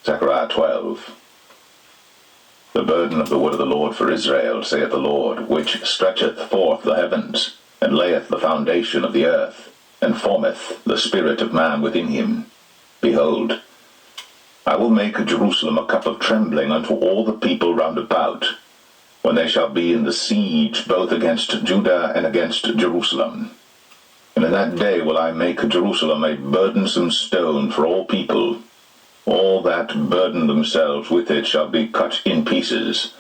Zechariah 12. The burden of the word of the Lord for Israel, saith the Lord, which stretcheth forth the heavens, and layeth the foundation of the earth, and formeth the spirit of man within him. Behold, I will make Jerusalem a cup of trembling unto all the people round about, when they shall be in the siege both against Judah and against Jerusalem. And in that day will I make Jerusalem a burdensome stone for all people. All that burden themselves with it shall be cut in pieces,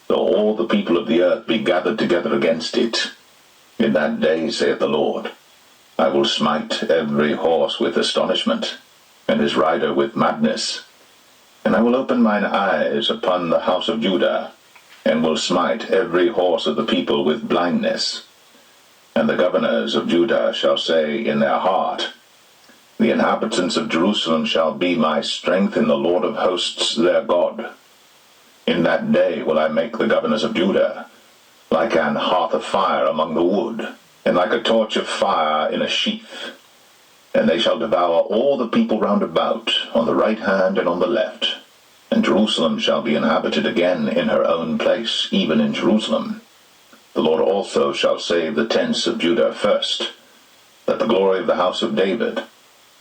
though all the people of the earth be gathered together against it. In that day, saith the Lord, I will smite every horse with astonishment, and his rider with madness. And I will open mine eyes upon the house of Judah, and will smite every horse of the people with blindness. And the governors of Judah shall say in their heart, the inhabitants of Jerusalem shall be my strength in the Lord of hosts their God. In that day will I make the governors of Judah like an hearth of fire among the wood, and like a torch of fire in a sheath. And they shall devour all the people round about, on the right hand and on the left. And Jerusalem shall be inhabited again in her own place, even in Jerusalem. The Lord also shall save the tents of Judah first, that the glory of the house of David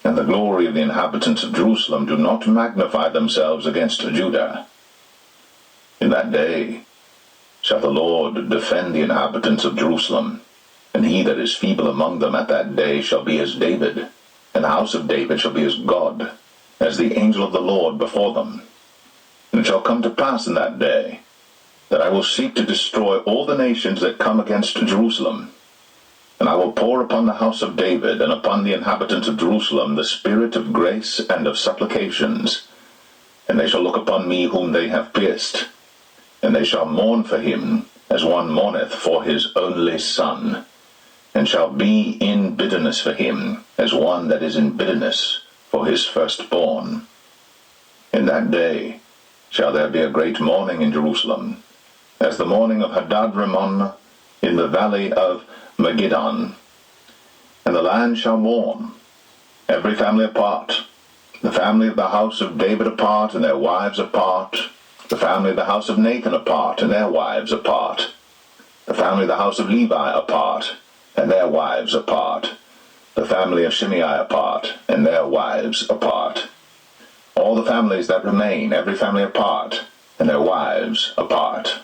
and the glory of the inhabitants of Jerusalem do not magnify themselves against Judah. In that day shall the Lord defend the inhabitants of Jerusalem, and he that is feeble among them at that day shall be as David, and the house of David shall be as God, as the angel of the Lord before them. And it shall come to pass in that day, that I will seek to destroy all the nations that come against Jerusalem. And I will pour upon the house of David and upon the inhabitants of Jerusalem the spirit of grace and of supplications. And they shall look upon me whom they have pierced, and they shall mourn for him as one mourneth for his only son, and shall be in bitterness for him as one that is in bitterness for his firstborn. In that day shall there be a great mourning in Jerusalem, as the mourning of Hadad-rimmon in the valley of Megiddon. And the land shall mourn, every family apart, the family of the house of David apart, and their wives apart, the family of the house of Nathan apart, and their wives apart, the family of the house of Levi apart, and their wives apart, the family of Shimei apart, and their wives apart. All the families that remain, every family apart, and their wives apart.